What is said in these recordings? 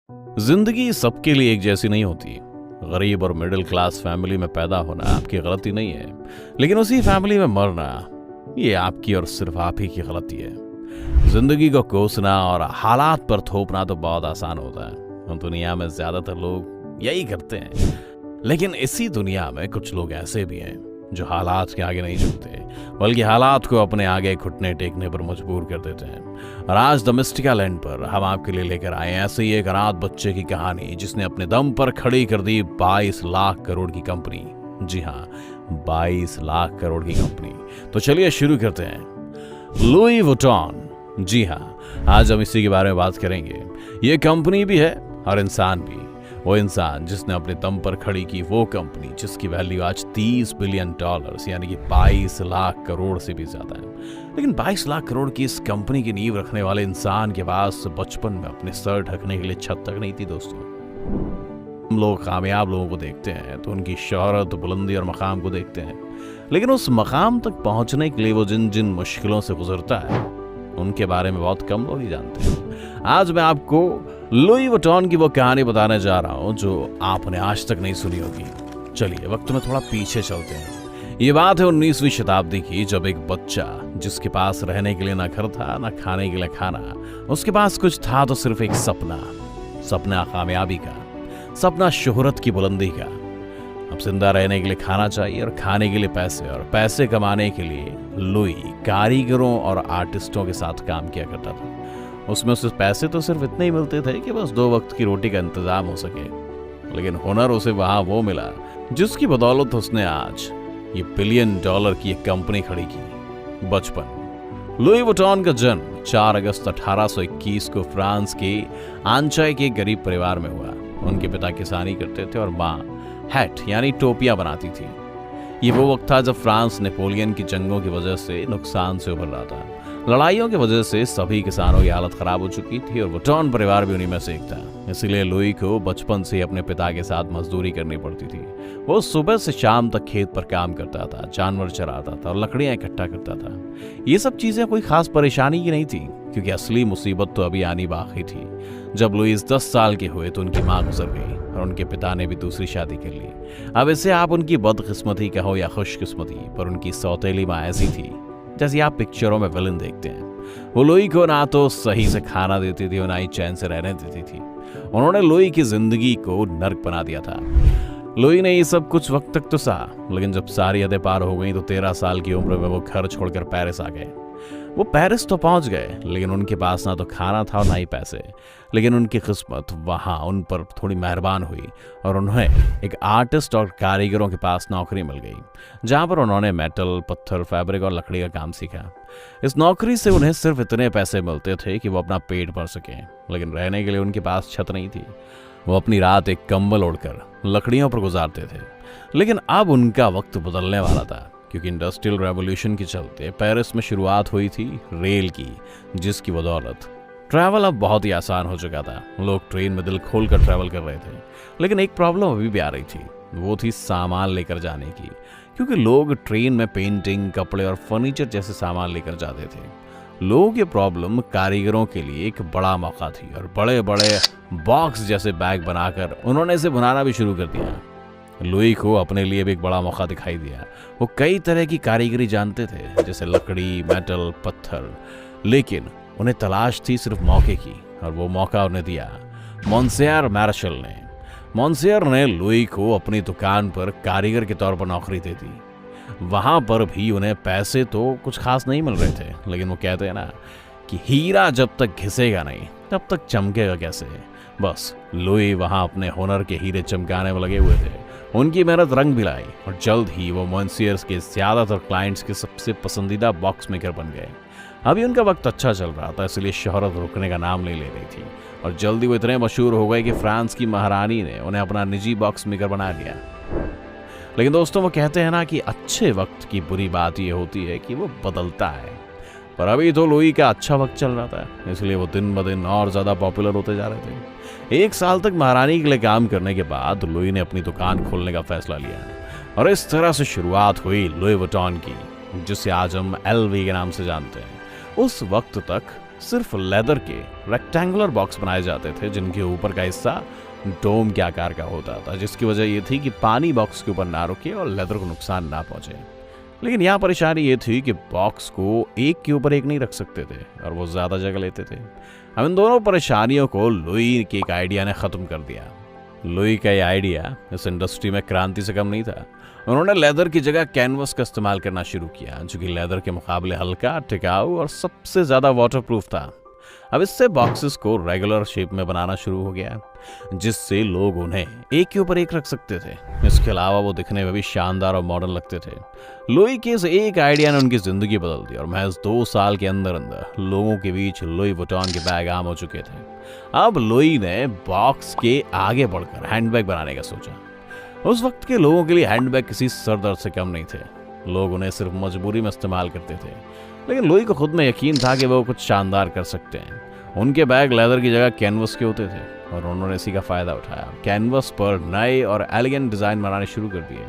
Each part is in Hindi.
जिंदगी सबके लिए एक जैसी नहीं होती। गरीब और मिडिल क्लास फैमिली में पैदा होना आपकी गलती नहीं है, लेकिन उसी फैमिली में मरना ये आपकी और सिर्फ आप ही की गलती है। जिंदगी को कोसना और हालात पर थोपना तो बहुत आसान होता है, दुनिया में ज्यादातर लोग यही करते हैं। लेकिन इसी दुनिया में कुछ लोग ऐसे भी हैं जो हालात के आगे नहीं झुकते, बल्कि हालात को अपने आगे घुटने टेकने पर मजबूर कर देते हैं। और आज द मिस्टिका लैंड पर हम आपके लिए लेकर आए ऐसे ही एक अनाथ बच्चे की कहानी, जिसने अपने दम पर खड़ी कर दी 22 लाख करोड़ की कंपनी। जी हाँ, 22 लाख करोड़ की कंपनी। तो चलिए शुरू करते हैं। Louis Vuitton. जी हाँ, आज हम इसी के बारे में बात करेंगे। ये कंपनी भी है और इंसान भी। वो इंसान जिसने अपने दम पर खड़ी की वो कंपनी जिसकी वैल्यू आज $30 बिलियन यानी कि 22 लाख करोड़ से भी ज्यादा है। लेकिन 22 लाख करोड़ की इस कंपनी की नींव रखने वाले इंसान के पास बचपन में अपने सर ढकने के लिए छत तक नहीं थी। दोस्तों, हम लोग कामयाब लोगों को देखते हैं तो उनकी शोहरत, बुलंदी और मकाम को देखते हैं, लेकिन उस मकाम तक पहुंचने के लिए वो जिन जिन मुश्किलों से गुजरता है उनके बारे में बहुत कम लोग ही जानते हैं। आज मैं आपको लुई वुइटन की वो कहानी बताने जा रहा हूं जो आपने आज तक नहीं सुनी होगी। चलिए वक्त में थोड़ा पीछे चलते हैं। ये बात है 19वीं शताब्दी की, जब एक बच्चा जिसके पास रहने के लिए ना घर था ना खाने के लिए खाना, उसके पास कुछ था तो सिर्फ एक सपना कामयाबी का, सपना शोहरत की बुलंदी का। अब जिंदा रहने के लिए खाना चाहिए और खाने के लिए पैसे, और पैसे कमाने के लिए लुई कारीगरों और आर्टिस्टों के साथ काम किया करता था। उसमें उसे पैसे तो सिर्फ इतने ही मिलते थे कि बस 2 वक्त की रोटी का इंतजाम हो सके, लेकिन हुनर उसे वहां वो मिला जिसकी बदौलत उसने आज ये $1 बिलियन की एक कंपनी खड़ी की। बचपन। लुई वुइटन का जन्म 4 अगस्त 1821 को फ्रांस के आंचाई के गरीब परिवार में हुआ। उनके पिता किसानी करते थे और माँ हैट यानी टोपियां बनाती थी। ये वो वक्त था जब फ्रांस नेपोलियन की जंगों की वजह से नुकसान से उभर रहा था। लड़ाइयों की वजह से सभी किसानों की हालत खराब हो चुकी थी और वुइटन परिवार भी उन्हीं में से एक था। इसलिए लुई को बचपन से अपने पिता के साथ मजदूरी करनी पड़ती थी। वो सुबह से शाम तक खेत पर काम करता था, जानवर चराता था और लकड़ियां इकट्ठा करता था। ये सब चीजें कोई खास परेशानी की नहीं थी, क्योंकि असली मुसीबत तो अभी आनी बाकी थी। जब लुई 10 साल के हुए तो उनकी माँ गुजर गई और उनके पिता ने भी दूसरी शादी कर ली। अब इसे आप उनकी बदकिस्मती कहो या खुशकिस्मती, पर उनकी सौतेली माँ ऐसी थी जैसे आप पिक्चरों में विलन देखते हैं। वो लुई को ना तो सही से खाना देती थी और ना ही चैन से रहने देती थी। उन्होंने लुई की जिंदगी को नर्क बना दिया था। लुई ने ये सब कुछ वक्त तक तो सहा, लेकिन जब सारी हदें पार हो गई तो 13 साल की उम्र में वो घर छोड़कर पेरिस आ गए। वो पेरिस तो पहुंच गए, लेकिन उनके पास ना तो खाना था और ना ही पैसे। लेकिन उनकी किस्मत वहां उन पर थोड़ी मेहरबान हुई और उन्हें एक आर्टिस्ट और कारीगरों के पास नौकरी मिल गई, जहां पर उन्होंने मेटल, पत्थर, फैब्रिक और लकड़ी का काम सीखा। इस नौकरी से उन्हें सिर्फ इतने पैसे मिलते थे कि वो अपना पेट भर सकें, लेकिन रहने के लिए उनके पास छत नहीं थी। वो अपनी रात एक कंबल ओढ़कर लकड़ियों पर गुजारते थे। लेकिन अब उनका वक्त बदलने वाला था, क्योंकि इंडस्ट्रियल रेवोल्यूशन के चलते पेरिस में शुरुआत हुई थी रेल की, जिसकी बदौलत ट्रैवल अब बहुत ही आसान हो चुका था। लोग ट्रेन में दिल खोल कर ट्रैवल कर रहे थे। लेकिन एक प्रॉब्लम अभी भी आ रही थी, वो थी सामान लेकर जाने की, क्योंकि लोग ट्रेन में पेंटिंग, कपड़े और फर्नीचर जैसे सामान लेकर जाते थे। लोगों की प्रॉब्लम कारीगरों के लिए एक बड़ा मौका थी और बड़े बड़े बॉक्स जैसे बैग बनाकर उन्होंने इसे बनाना भी शुरू कर दिया। लुई को अपने लिए भी एक बड़ा मौका दिखाई दिया। वो कई तरह की कारीगरी जानते थे, जैसे लकड़ी, मेटल, पत्थर, लेकिन उन्हें तलाश थी सिर्फ मौके की, और वो मौका उन्हें दिया मोंसियर मार्शल ने। मोंसियर ने लुई को अपनी दुकान पर कारीगर के तौर पर नौकरी दे दी। वहां पर भी उन्हें पैसे तो कुछ खास नहीं मिल रहे थे, लेकिन वो कहते हैं ना कि हीरा जब तक घिसेगा नहीं तब तक चमकेगा कैसे। बस लुई वहां अपने हुनर के हीरे चमकाने में लगे हुए थे। उनकी मेहनत रंग भी लाई और जल्द ही वो मोंसियर्स के ज्यादातर क्लाइंट्स के सबसे पसंदीदा बॉक्स मेकर बन गए। अभी उनका वक्त अच्छा चल रहा था, इसलिए शोहरत रुकने का नाम नहीं ले रही थी, और जल्दी वो इतने मशहूर हो गए कि फ्रांस की महारानी ने उन्हें अपना निजी बॉक्स मेकर बना लिया। लेकिन दोस्तों, वो कहते हैं ना कि अच्छे वक्त की बुरी बात ये होती है कि वो बदलता है। पर अभी तो लुई का अच्छा वक्त चल रहा था, इसलिए वो दिन ब दिन और ज्यादा पॉपुलर होते जा रहे थे। 1 साल तक महारानी के लिए काम करने के बाद लुई ने अपनी दुकान खोलने का फैसला लिया, और इस तरह से शुरुआत हुई लुई वुइटन की, जिसे आज हम LV के नाम से जानते हैं। उस वक्त तक सिर्फ लेदर के रेक्टेंगुलर बॉक्स बनाए जाते थे जिनके ऊपर का हिस्सा डोम के आकार का होता था, जिसकी वजह ये थी कि पानी बॉक्स के ऊपर ना रुके और लेदर को नुकसान ना पहुंचे। लेकिन यहाँ परेशानी ये थी कि बॉक्स को एक के ऊपर एक नहीं रख सकते थे और वो ज्यादा जगह लेते थे। हम इन दोनों परेशानियों को लुई के एक आइडिया ने खत्म कर दिया। लुई का ये आइडिया इस इंडस्ट्री में क्रांति से कम नहीं था। उन्होंने लेदर की जगह कैनवस का इस्तेमाल करना शुरू किया, जो कि लेदर के मुकाबले हल्का, टिकाऊ और सबसे ज्यादा वाटरप्रूफ था। अब इससे बॉक्सेस को रेगुलर शेप में बनाना शुरू हो गया, जिससे लोग उन्हें एक के ऊपर एक रख सकते थे। इसके अलावा वो दिखने में भी शानदार और मॉडर्न लगते थे। लुई के इस एक आइडिया ने उनकी जिंदगी बदल दी और महज 2 साल के अंदर अंदर लोगों के बीच लुई वुइटन के बैग आम हो चुके थे। अब लुई ने बॉक्स के आगे बढ़कर हैंडबैग बनाने का सोचा। उस वक्त के लोगों के लिए हैंडबैग किसी सरदर्द से कम नहीं थे। लोग उन्हें सिर्फ मजबूरी में इस्तेमाल करते थे, लेकिन लुई को खुद में यकीन था कि वो कुछ शानदार कर सकते हैं। उनके बैग लेदर की जगह कैनवस के होते थे और उन्होंने इसी का फायदा उठाया। कैनवस पर नए और एलिगेंट डिजाइन बनाने शुरू कर दिए।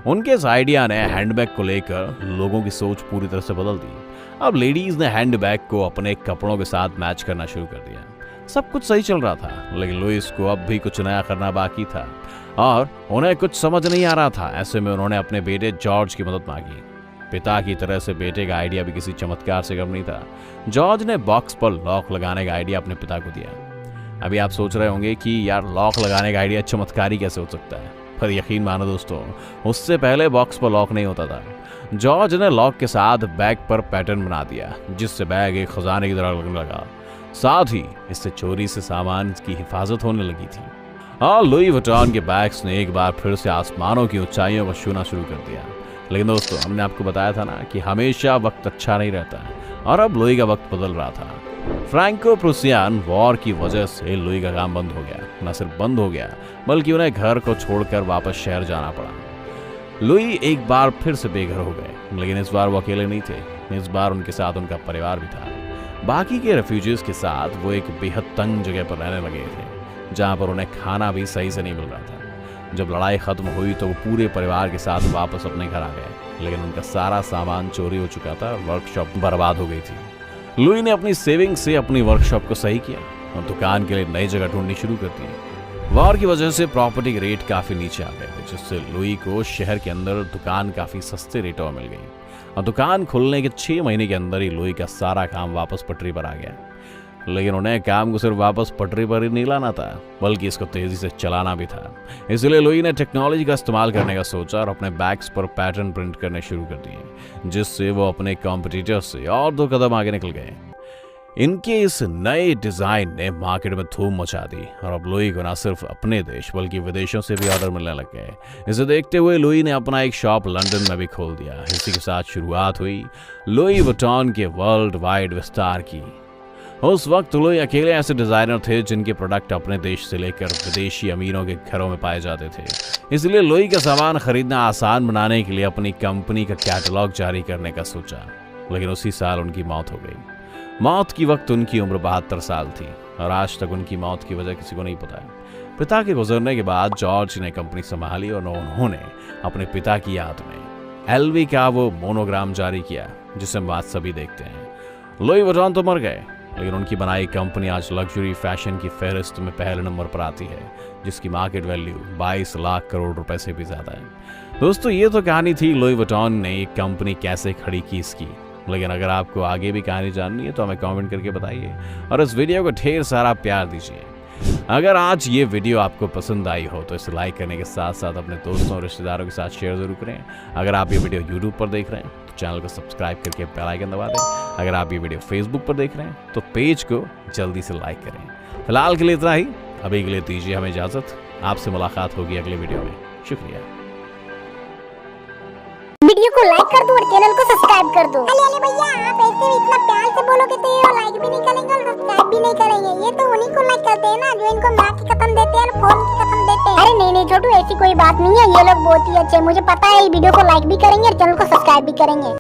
उनके इस आइडिया ने हैंडबैग को लेकर लोगों की सोच पूरी तरह से बदल दी। अब लेडीज ने हैंडबैग को अपने कपड़ों के साथ मैच करना शुरू कर दिया। सब कुछ सही चल रहा था, लेकिन लुइस को अब भी कुछ नया करना बाकी था और उन्हें कुछ समझ नहीं आ रहा था। ऐसे में उन्होंने अपने बेटे जॉर्ज की मदद मांगी। पिता की तरह से बेटे का आइडिया भी किसी चमत्कार से कम नहीं था। जॉर्ज ने बॉक्स पर लॉक लगाने का आइडिया अपने पिता को दिया। अभी आप सोच रहे होंगे कि यार लॉक लगाने का आइडिया चमत्कारी कैसे हो सकता है, पर यकीन मानो दोस्तों, उससे पहले बॉक्स पर लॉक नहीं होता था। जॉर्ज ने लॉक के साथ बैग पर पैटर्न बना दिया, जिससे बैग एक खजाने की तरह लगने लगा। साथ ही इससे चोरी से सामान की हिफाजत होने लगी थी। और लुई वुइटन के बैग्स ने एक बार फिर से आसमानों की ऊंचाइयों को छूना शुरू कर दिया। लेकिन दोस्तों, हमने आपको बताया था ना कि हमेशा वक्त अच्छा नहीं रहता है, और अब लुई का वक्त बदल रहा था। फ्रैंको प्रूसियन वॉर की वजह से लुई का काम बंद हो गया। न सिर्फ बंद हो गया, बल्कि उन्हें घर को छोड़कर वापस शहर जाना पड़ा। लुई एक बार फिर से बेघर हो गए, लेकिन इस बार वो अकेले नहीं थे। इस बार उनके साथ उनका परिवार भी था। बाकी के रेफ्यूजीज के साथ वो एक बेहद तंग जगह पर रहने लगे थे, जहां पर उन्हें खाना भी सही से नहीं मिल रहा था। जब लड़ाई खत्म हुई तो वो पूरे परिवार के साथ वापस अपने घर आ गए, लेकिन उनका सारा सामान चोरी हो चुका था। वर्कशॉप बर्बाद हो गई थी। लुई ने अपनी सेविंग से अपनी वर्कशॉप को सही किया और दुकान के लिए नई जगह ढूंढनी शुरू कर दी। वॉर की वजह से प्रॉपर्टी के रेट काफी नीचे आ गए थे, जिससे लुई को शहर के अंदर दुकान काफी सस्ते रेटों में मिल गई और दुकान खुलने के 6 महीने के अंदर ही लुई का सारा काम वापस पटरी पर आ गया। लेकिन उन्हें काम को सिर्फ वापस पटरी पर ही नहीं लाना था, बल्कि इसको तेजी से चलाना भी था। इसलिए लुई ने टेक्नोलॉजी का इस्तेमाल करने का सोचा और अपने बैग्स पर पैटर्न प्रिंट करने शुरू कर दिए, जिससे वो अपने कॉम्पिटिटर से और 2 कदम आगे निकल गए। इनके इस नए डिजाइन ने मार्केट में धूम मचा दी और अब लुई को न सिर्फ अपने देश बल्कि विदेशों से भी ऑर्डर मिलने लग गए। इसे देखते हुए लुई ने अपना एक शॉप लंदन में भी खोल दिया। इसी के साथ शुरुआत हुई लुई वुइटन के वर्ल्ड वाइड विस्तार की। उस वक्त लुई अकेले ऐसे डिजाइनर थे जिनके प्रोडक्ट अपने देश से लेकर विदेशी अमीरों के घरों में पाए जाते थे। इसलिए लुई का सामान खरीदना आसान बनाने के लिए अपनी कंपनी का कैटलॉग जारी करने का सोचा। लेकिन उसी साल उनकी मौत हो गई। मौत की वक्त उनकी उम्र 72 साल थी और आज तक उनकी मौत की वजह किसी को नहीं पता है। पिता के गुजरने के बाद जॉर्ज ने कंपनी संभाली और उन्होंने अपने पिता की याद में एलवी का वो मोनोग्राम जारी किया, जिसे हम आज सभी देखते हैं। लुई वुइटन तो मर गए, लेकिन उनकी बनाई कंपनी आज लग्जरी फैशन की फहरिस्त में पहले नंबर पर आती है, जिसकी मार्केट वैल्यू 22 लाख करोड़ रुपए से भी ज्यादा है। दोस्तों, ये तो कहानी थी लुई वुइटन ने एक कंपनी कैसे खड़ी की इसकी। लेकिन अगर आपको आगे भी कहानी जाननी है तो हमें कमेंट करके बताइए और इस वीडियो को ढेर सारा प्यार दीजिए। अगर आज ये वीडियो आपको पसंद आई हो तो इसे लाइक करने के साथ साथ अपने दोस्तों और रिश्तेदारों के साथ शेयर जरूर करें। अगर आप ये वीडियो यूट्यूब पर देख रहे हैं तो चैनल को सब्सक्राइब करके बेल आइकन दबा दें। अगर आप ये वीडियो फेसबुक पर देख रहे हैं तो पेज को जल्दी से लाइक करें। फिलहाल के लिए इतना ही, अभी के लिए दीजिए हमें इजाजत। आपसे मुलाकात होगी अगले वीडियो में। शुक्रिया। वीडियो को लाइक कर दो और चैनल को सब्सक्राइब कर दो। अरे भैया, आप ऐसे भी इतना प्यार से बोलोगे तो ये लाइक भी नहीं करेंगे और सब्सक्राइब भी नहीं करेंगे। ये तो उन्हीं को लाइक करते हैं ना जो इनको माँ की कसम देते हैं और फोन की कसम देते हैं। अरे नहीं छोटू, ऐसी कोई बात नहीं है। ये लोग बहुत ही अच्छे हैं, मुझे पता है। वीडियो को लाइक भी करेंगे और चैनल को सब्सक्राइब भी करेंगे।